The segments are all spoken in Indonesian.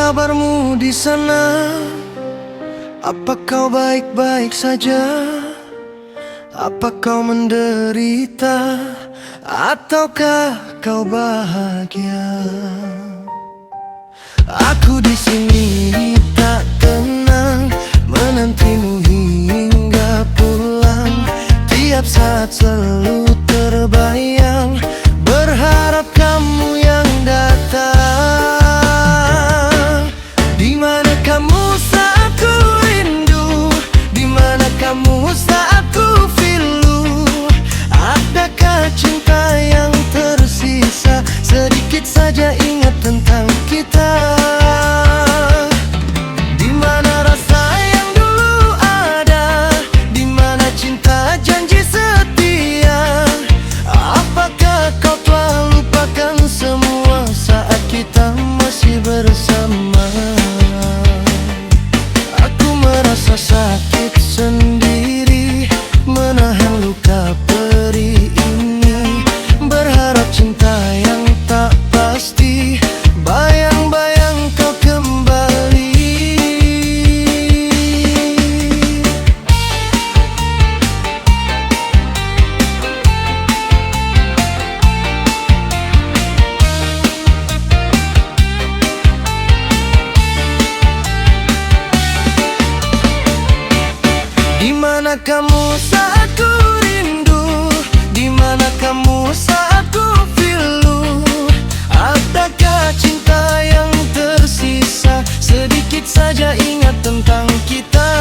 kabarmu di sana? Apa kau baik-baik saja? Apa kau menderita? Ataukah kau bahagia? Aku di sini tak tenang, menantimu hingga pulang. Tiap saat selalu terbayang, berharap kamu yang datang. Di mana kamu saat ku rindu? Di mana kamu saat ku pilu? Adakah cinta yang tersisa? Sedikit saja ingat tentang kita. Di mana rasa yang dulu ada? Di mana cinta janji setia? Apakah kau telah lupakan semua saat kita masih bersama? Aku merasa sakit sendiri, menahan luka perih ini. Berharap cinta yang tak pasti, bayang-bayang kau kembali. Di mana kamu saat ku rindu? Di mana kamu saat ku pilu? Adakah cinta yang tersisa? Sedikit saja ingat tentang kita.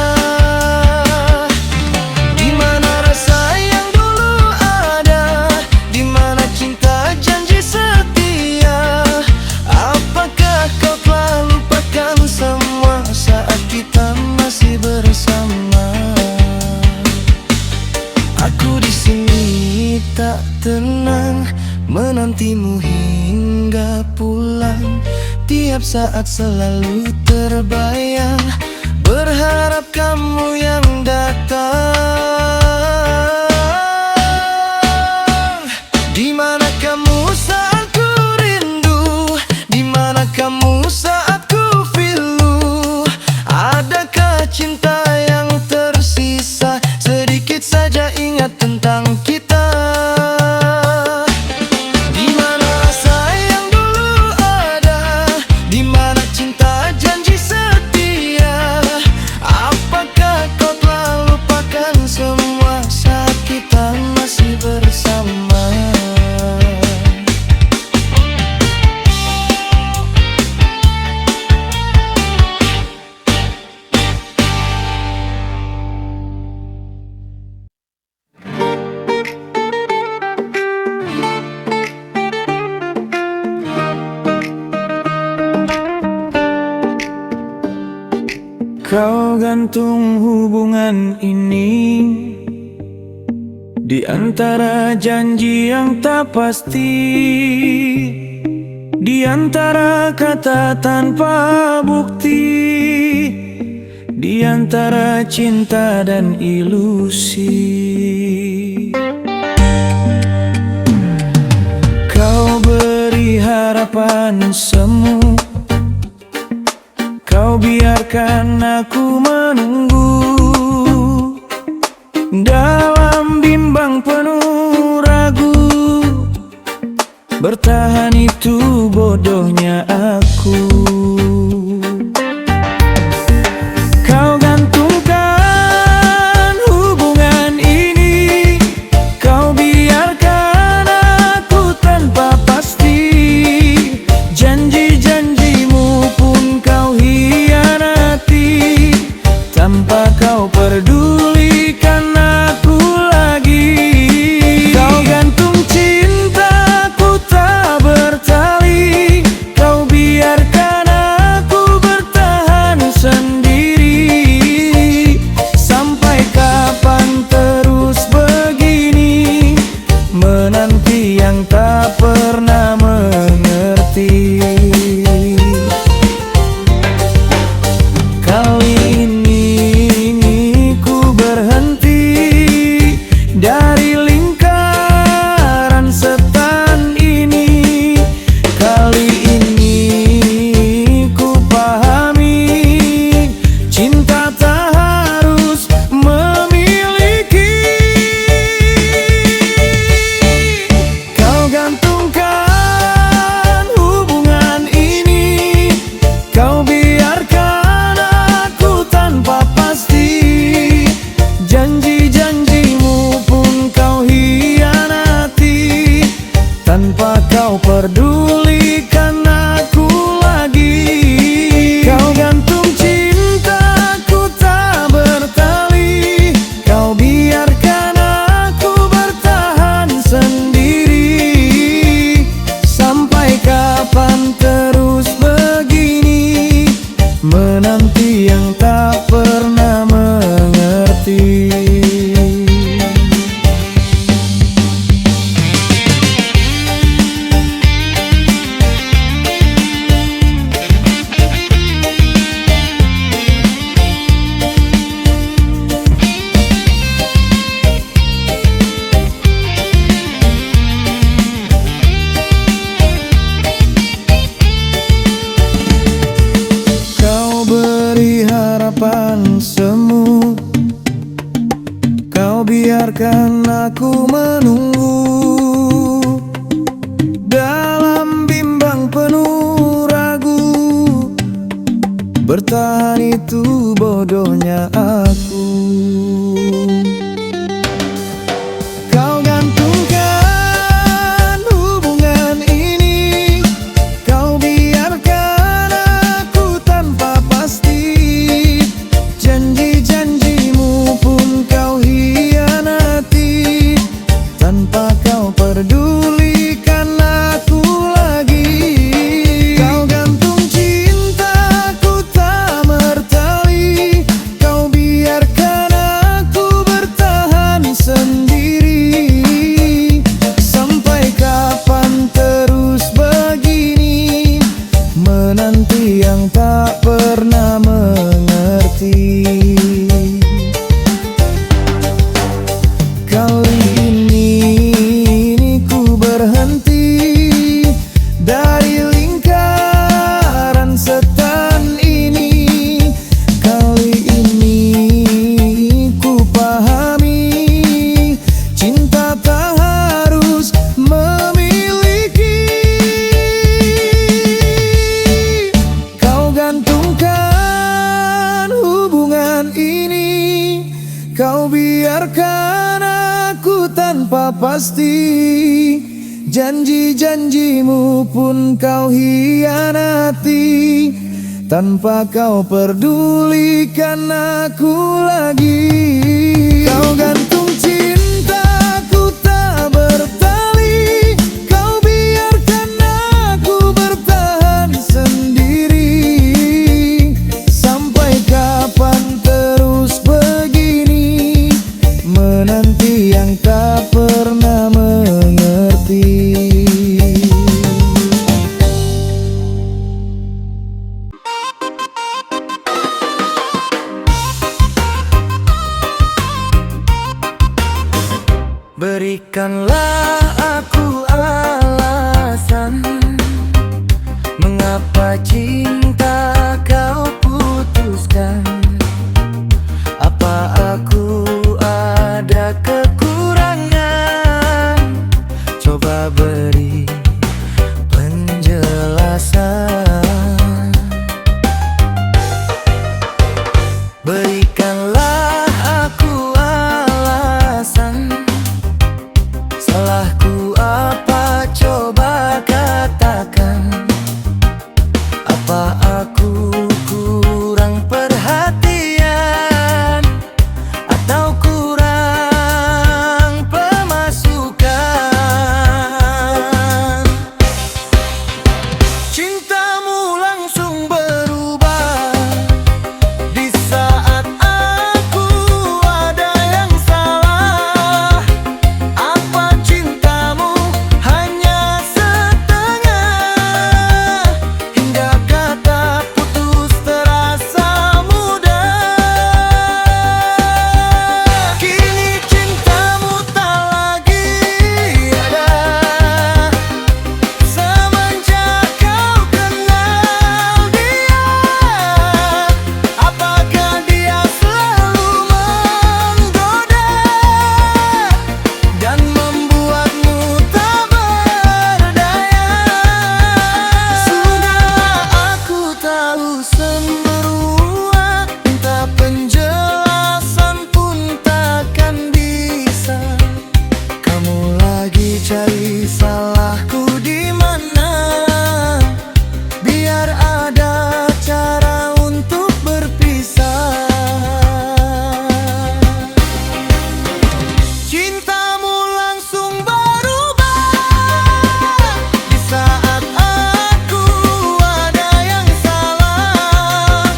Di mana rasa yang dulu ada? Di mana cinta janji setia? Apakah kau telah lupakan semua saat kita masih bersama? Aku di sini tak tenang, menantimu hingga pulang. Tiap saat selalu terbayang, berharap kamu yang datang. Di mana kamu saat ku rindu? Di mana kamu saat ku pilu? Adakah cinta yang tersisa? Sedikit saja ingat tentang kita. Di mana rasa yang dulu ada? Di mana cinta janji setia? Apakah kau telah lupakan semua saat kita masih bersama? Kau gantung hubungan ini di antara janji yang tak pasti, di antara kata tanpa bukti, di antara cinta dan ilusi. Kau beri harapan semu, kau biarkan aku menunggu dalam bimbang penuh ragu. Bertahan itu bodohnya aku. Kau gantungkan hubungan ini, kau biarkan aku tanpa pasti. Janji-janjimu pun kau hianati, tanpa kau pedulikan aku lagi. Kau gantung cintaku tak bertali, kau menanti yang tak pernah mengerti. Harapan semu, kau biarkan aku menunggu dalam bimbang penuh ragu. Bertahan itu bodohnya aku. Kau gantungkan hubungan ini, kau biarkan aku tanpa pasti. Janji-janjimu pun kau hianati, tanpa kau pedulikan aku lagi. Kau gantung cintaku tak bertali, kau biarkan aku bertahan sendiri. Sampai kapan terus begini, menanti yang tak pernah mengerti. Kali ini ku berhenti dari lingkaran setan ini. Kali ini ku pahami, cinta tak harus memiliki. Kau gantungkan hubungan ini, kau biarkan aku tanpa pasti. Janji-janjimu pun kau hianati, tanpa kau pedulikan aku lagi. Kau gantung cintaku tak bertali, kau biarkan aku bertahan sendiri. Sampai kapan terus begini, menanti yang tak pernah mengerti. Berikanlah aku alasan, mengapa cinta kau putuskan. Apa aku ada kekurangan? Coba beri penjelasan. Berikanlah aku alasan, salahku apa coba katakan. Apa aku kurang perhatian atau kurang pemasukan? Cintamu langsung berubah di saat aku ada yang salah. Apa cintamu hanya setengah, hingga kata putus terasa mudah. Kini cintamu tak lagi ada, semenjak kau kenal dia. Apakah dia selalu menggoda dan membuatmu tak berdaya? Sudah aku tahu semua, minta penjelasan pun takkan bisa. Kamu lagi cari salahku di mana? Biar ada cara untuk berpisah. Cintamu langsung berubah di saat aku ada yang salah.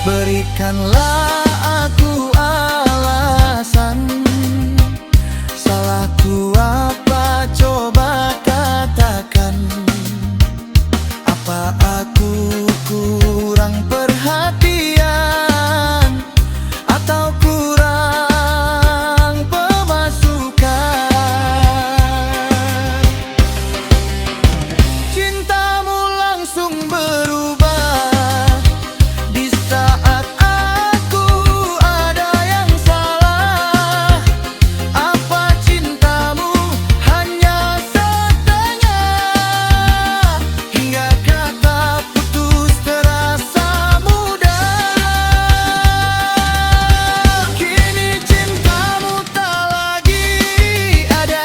Berikanlah aku alasan. Salahku apa, coba katakan. Apa aku kurang perhatian atau kurang pemasukan? Cintamu langsung berubah di saat aku ada yang salah. Apa cintamu hanya setengah, hingga kata putus terasa mudah. Kini cintamu tak lagi ada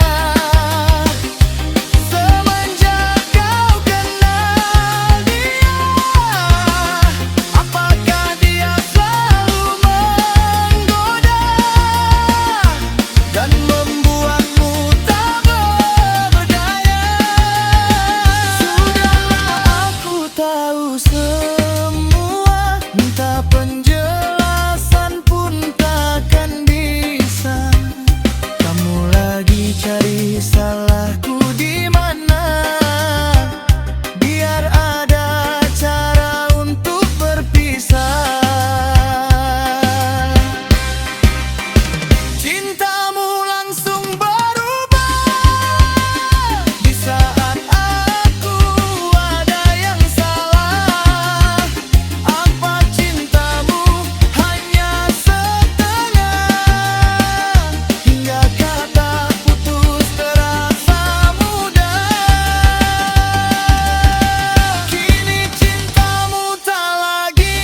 semenjak kau kenal dia. Apakah dia selalu menggoda dan membuatmu tak berdaya? Sudahlah, aku tahu semua, minta penjelasan pun takkan bisa. Kamu lagi cari salahku di mana? Biar ada cara untuk berpisah. Cintamu langsung berubah di saat aku ada yang salah. Apa cintamu hanya setengah, hingga kata putus terasa mudah. Kini cintamu tak lagi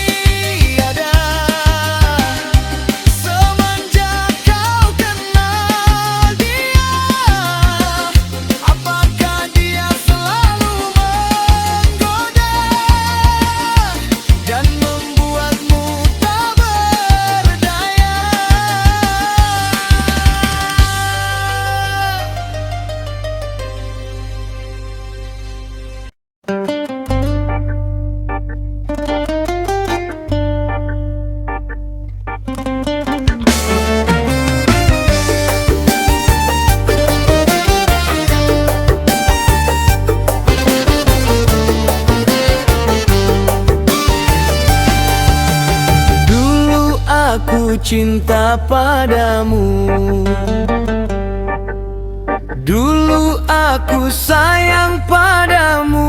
ada semenjak kau kenal dia. Apakah dia selalu menggoda dan membuatmu tak berdaya? Dulu aku cinta padamu, dulu aku sayang padamu.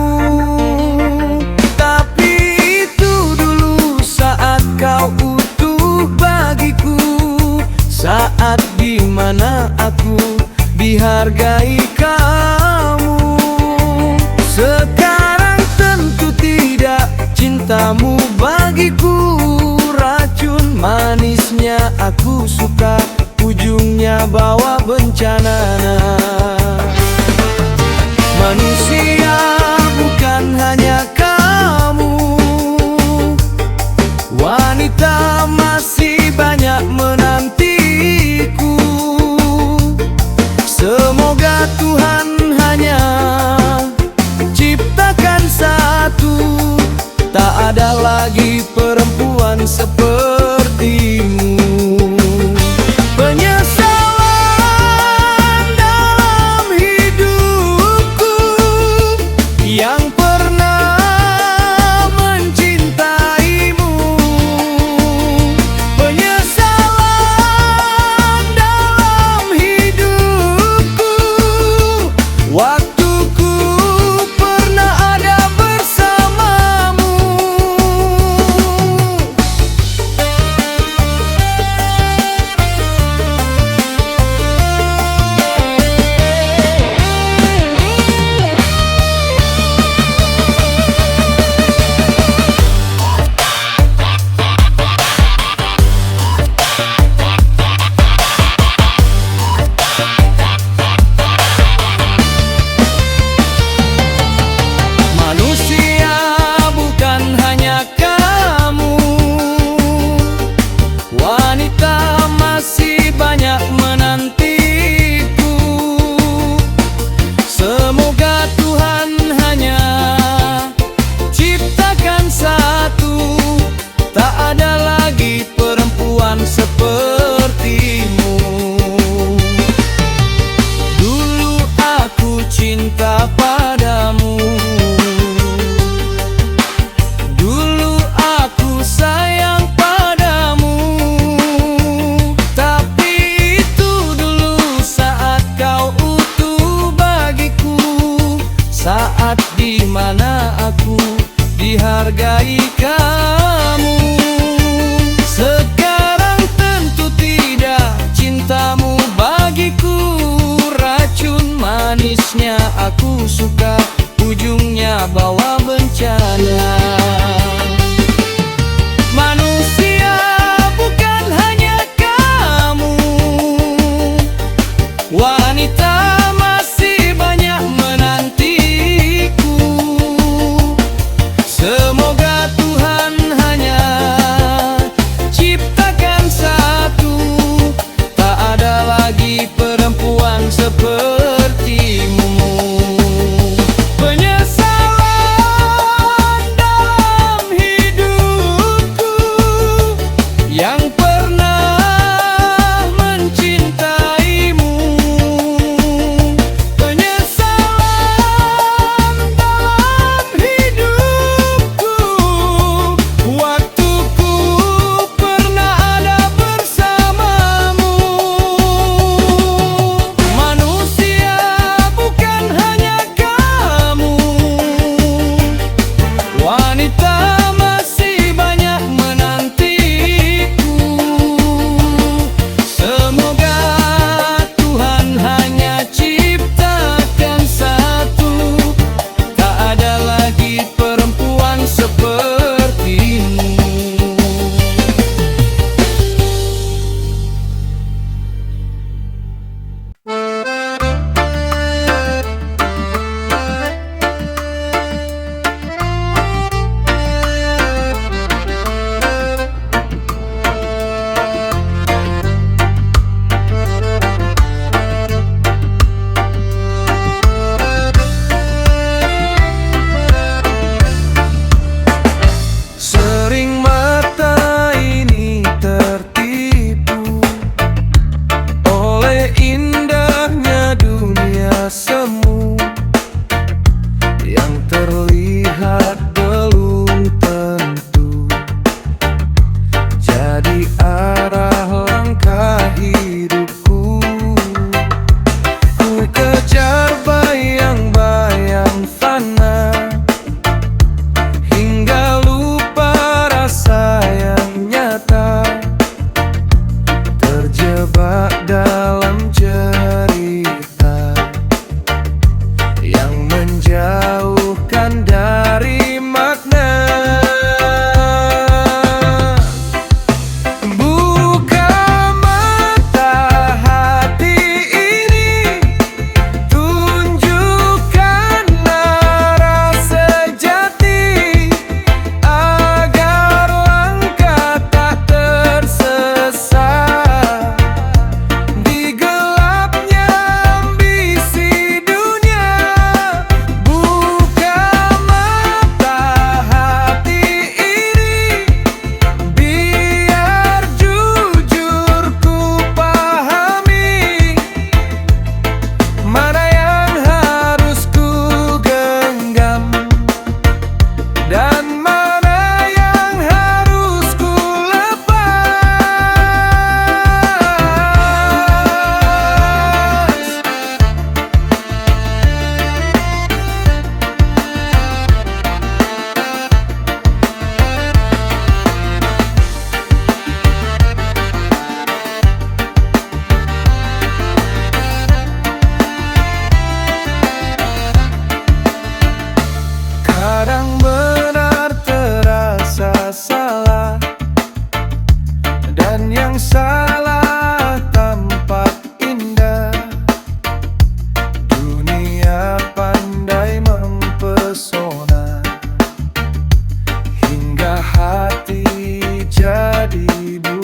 Tapi itu dulu saat kau utuh bagiku, saat dimana aku dihargai kamu. Sekarang tentu tidak, cintamu bagiku racun. Manisnya aku suka, ujungnya bawa bencana. Manusia bukan hanya kamu, wanita masih banyak menantiku. Semoga Tuhan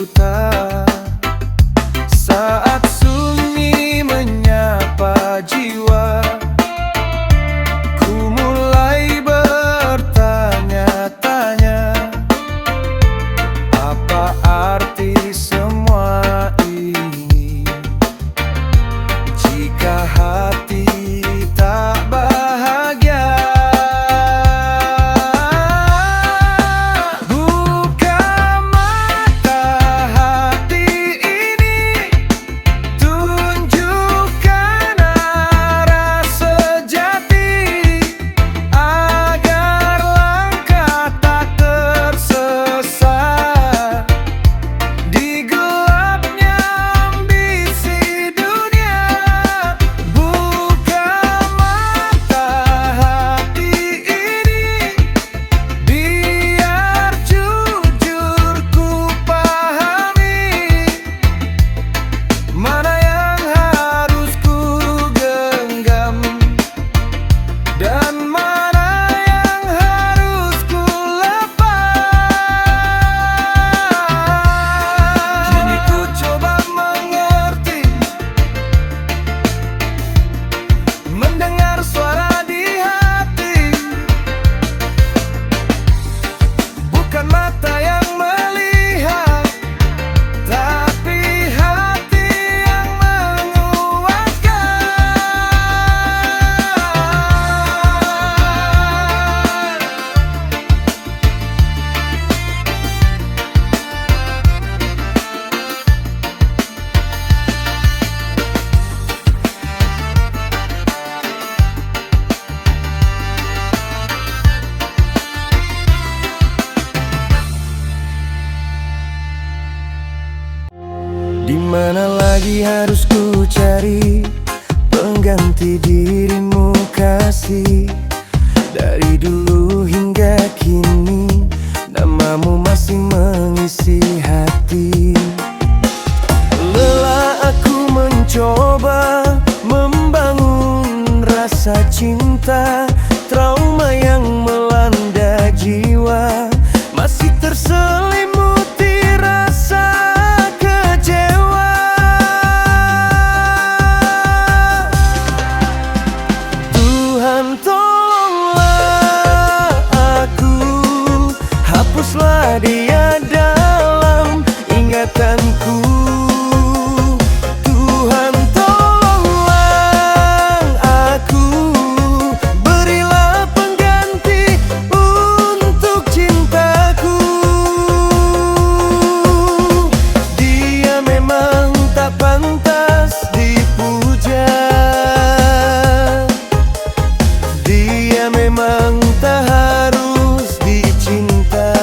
buta. Saat sunyi menyapa jiwa, ku mulai bertanya-tanya, apa arti semua ini jika hati tak bahagia. Buka mata hati ini, tunjukkan arah sejati, agar langkah tak tersesat di gelapnya ambisi dunia. Buka mata hati ini, biar jujur ku pahami, mana yang harus ku genggam dan mana yang harus ku lepas. Kini ku coba mengerti, mendengar suara di hati, bukan mata yang melihat, tapi hati yang menguatkan. Di mana lagi harus ku cari pengganti dirimu kasih? Dari dulu hingga kini, namamu masih mengisi hati. Lelah aku mencoba membangun rasa cinta, trauma yang melanda jiwa masih terselimuti rasa kecewa. Tuhan tolonglah aku, hapuslah dia dalam ingatanku. Tuhan tolonglah aku, berilah pengganti untuk cintaku. Dia memang tak pantas dipuja, dia memang tak harus dicinta.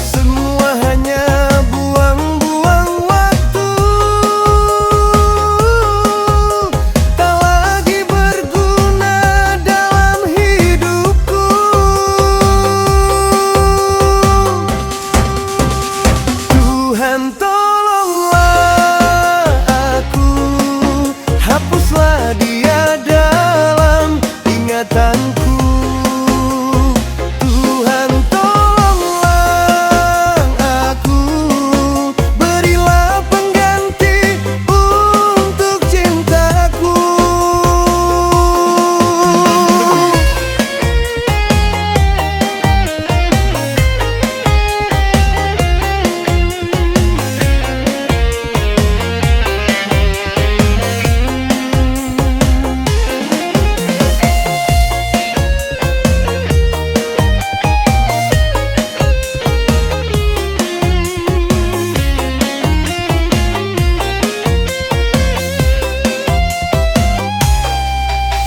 Semua hanya buang-buang waktu, tak lagi berguna dalam hidupku. Tuhan tolonglah aku, hapuslah dia dalam ingatanku. Tuhan tolonglah aku, berilah pengganti untuk cintaku.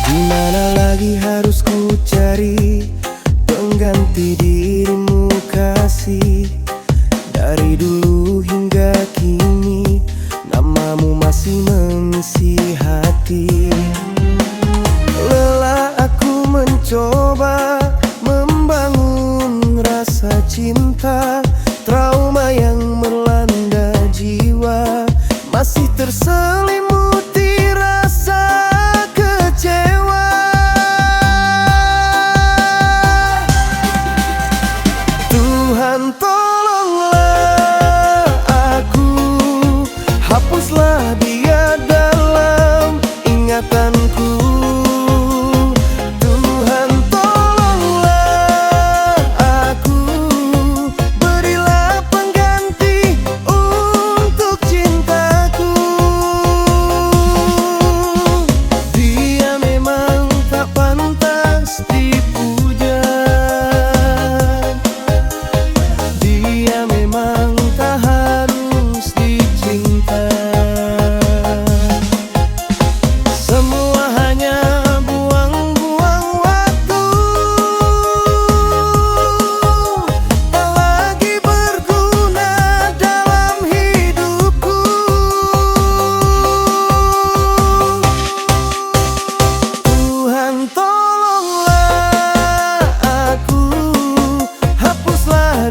Di mana lagi harus ku cari pengganti dirimu kasih? Dari dulu hingga kini, namamu masih mengisi hati. Lelah aku mencoba membangun rasa cinta, trauma yang melanda jiwa masih terselimuti rasa kecewa. Tuhan tolong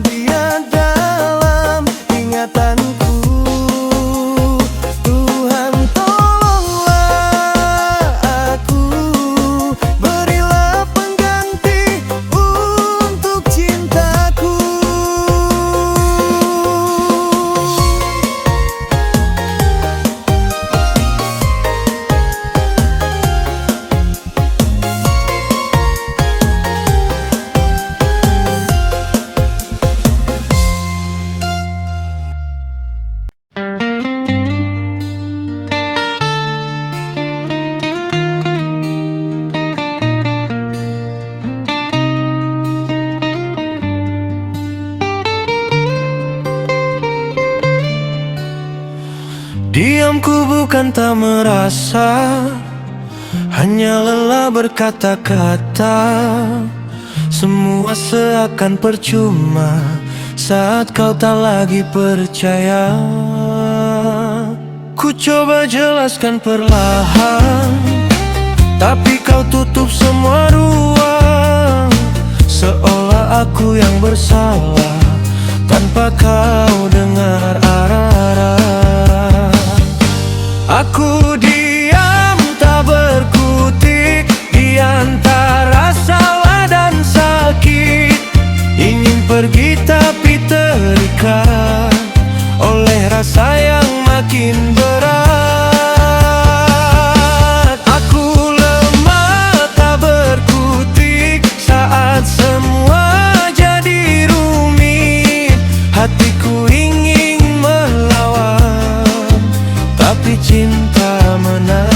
dia dalam ingatanku. Tuhan tolonglah aku, berilah pengganti untuk cintaku. Diamku bukan tak merasa, hanya lelah berkata-kata. Semua seakan percuma saat kau tak lagi percaya. Ku coba jelaskan perlahan, tapi kau tutup semua ruang. Seolah aku yang bersalah tanpa kau dengar arah-arah. Aku diam tak berkutik di antara salah dan sakit. Ingin pergi tapi terikat oleh rasa yang makin berat. Aku lemah tak berkutik saat semua jadi rumit. Hatiku ingin melawan, tapi cinta menahan.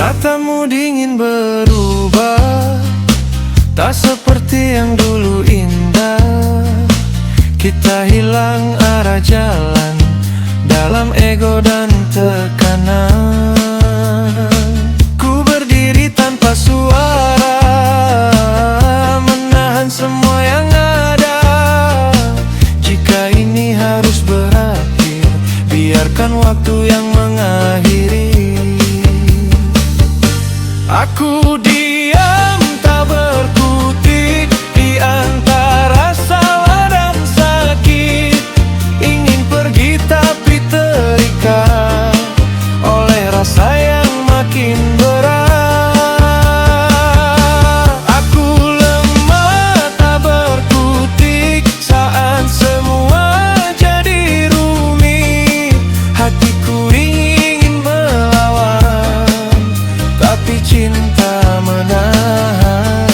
Tatamu dingin berubah, tak seperti yang dulu indah. Kita hilang arah jalan dalam ego dan tekanan. Ku berdiri tanpa suara, menahan semua yang ada. Jika ini harus berakhir, biarkan waktu yang mengakhiri. Aku diam tak berkutik di antara salah dan sakit. Ingin pergi tapi terikat oleh rasa yang makin berat. Aku lemah tak berkutik saat semua jadi rumit. Hatiku ingin melawan, tapi cinta menahan.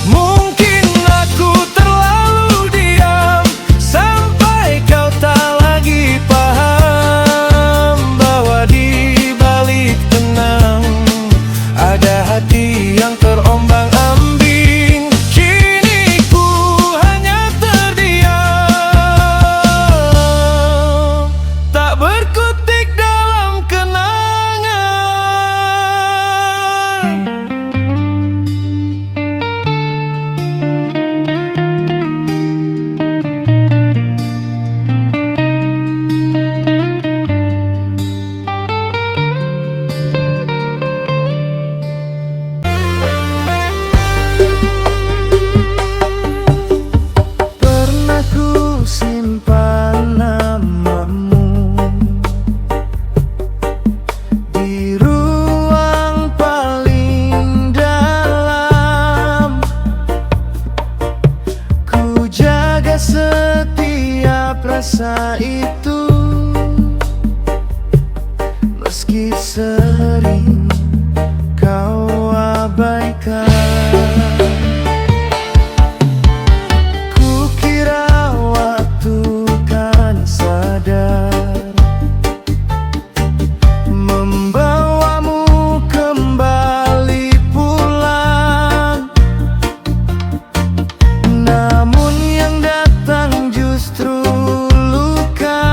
Mungkin aku terlalu diam sampai kau tak lagi paham bahwa di balik tenang ada hati yang terombang-ambing. Kini ku hanya terdiam, tak berkutik dalam kenangan. Pernah ku simpan namamu di ruang paling dalam. Ku jaga setiap rasa itu, meski sering kau abaikan. Kukira waktu kan sadar membawamu kembali pulang. Namun yang datang justru luka.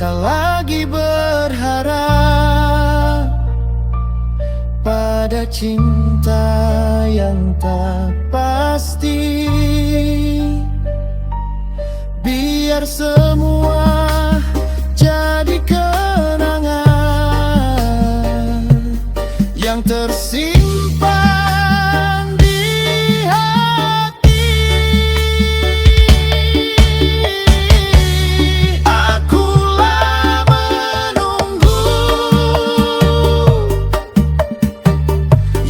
tak lagi berharap pada cinta yang tak pasti. Biar semua jadi kenangan yang tersimpan di hati. Akulah menunggu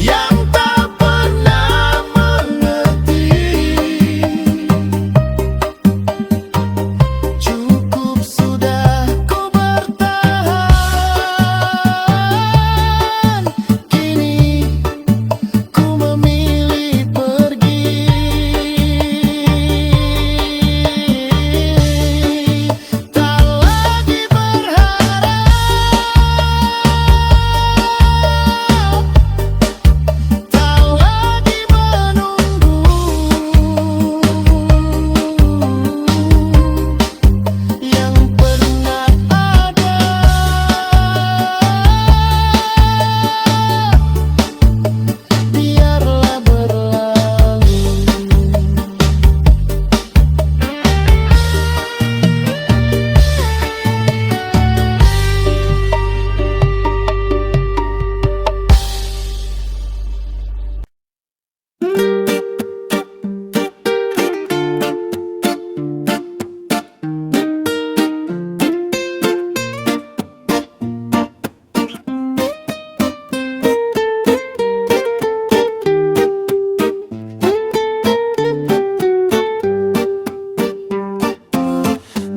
yang tak pernah mengerti. Cukup sudah ku bertahan, kini ku memilih pergi. Tak lagi berharap, tak lagi menunggu yang pernah ada. Biarlah berlalu.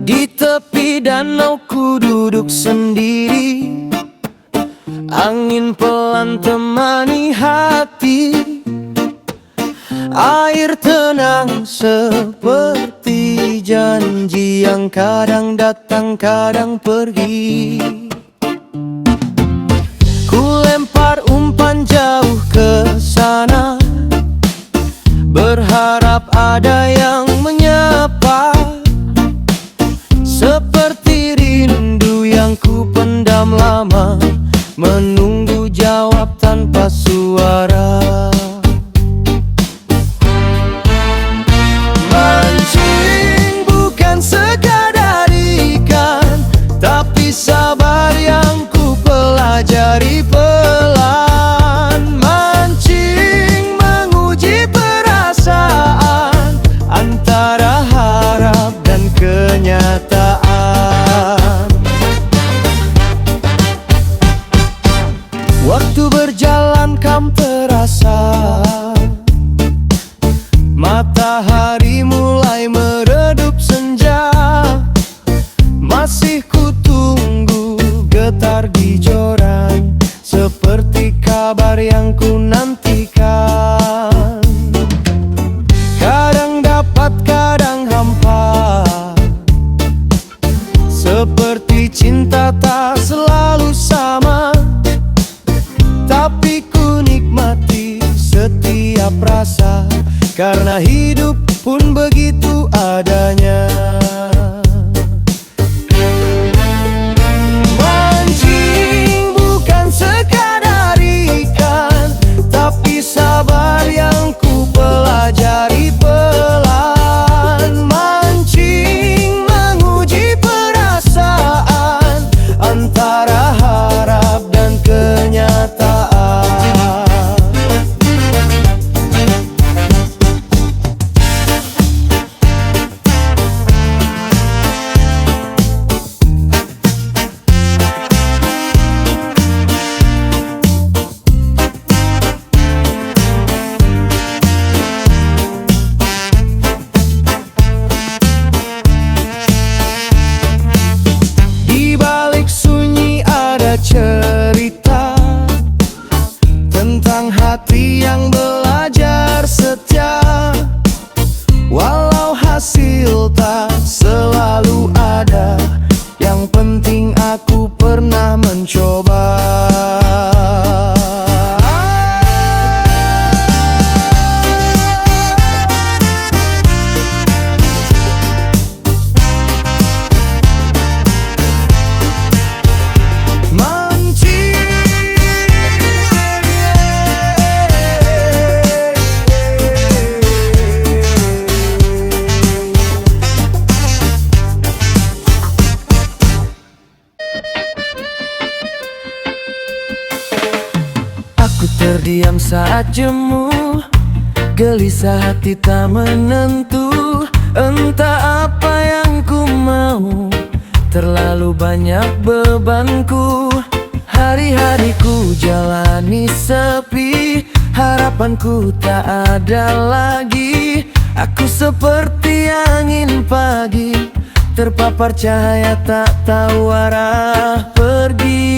Di tepi danau ku duduk sendiri, angin pelan temani hati. Air tenang seperti janji yang kadang datang kadang pergi. Ku lempar umpan jauh ke sana, berharap ada yang menyapa. Seperti rindu yang ku pendam lama, menunggu jawab tanpa suara. Mancing bukan sekadar ikan, tapi sabar yang ku pelajari pelan. Mancing menguji perasaan antara harap dan kenyataan. Waktu berjalan kam terasa, matahari mulai meredup senja. Masih ku tunggu getar di joran, seperti kabar yang ku nantikan. Kadang dapat kadang hampa, seperti cinta tak selalu sama. Tapi ku nikmati setiap rasa, karena hidup pun begitu adanya. Mancing bukan sekadar ikan, tapi sabar yang ku pelajari pelan. Mancing menguji perasaan antara harap dan kenyataan. Aku terdiam saat jemu, gelisah hati tak menentu. Entah apa yang ku mau, terlalu banyak bebanku. Hari-hariku jalani sepi, harapanku tak ada lagi. Aku seperti angin pagi, terpapar cahaya tak tahu arah pergi.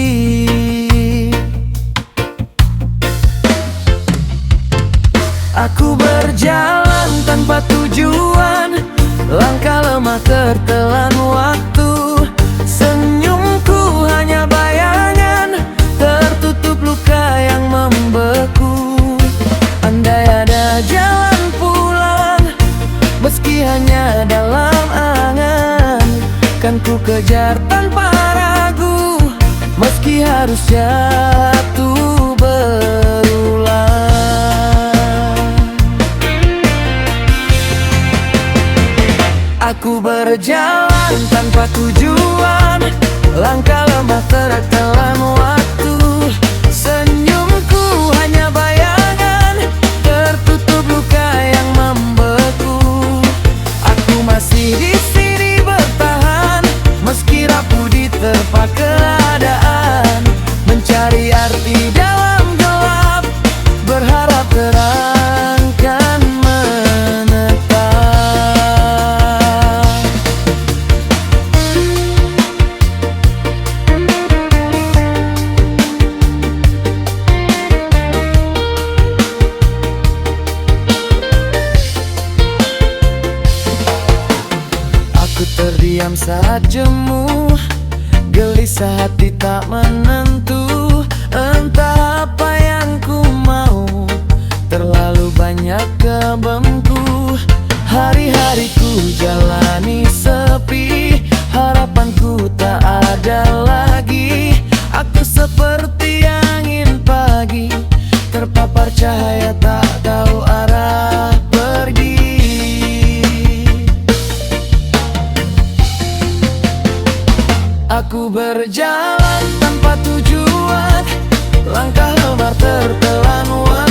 Aku berjalan tanpa tujuan, langkah lemah tertelan waktu. Senyumku hanya bayangan, tertutup luka yang membeku. Andai ada jalan pulang, meski hanya dalam angan, kan ku kejar tanpa ragu, meski harus jatuh berulang. Aku berjalan tanpa tujuan, langkah lemah tertelan waktu. Senyumku hanya bayangan, tertutup luka yang membeku. Aku masih di sini bertahan, meski rapuh di terpa keadaan. Mencari arti dalam gelap, berharap terang kan menetap. Aku terdiam saat jemu, gelisah hati tak menentu. Entah apa yang ku mau, terlalu banyak bebanku. Hari-hariku jalani sepi, harapanku tak ada lagi. Aku seperti angin pagi, terpapar cahaya tak tahu arah pergi. Aku berjalan tanpa tujuan, langkah lemah tertelan waktu.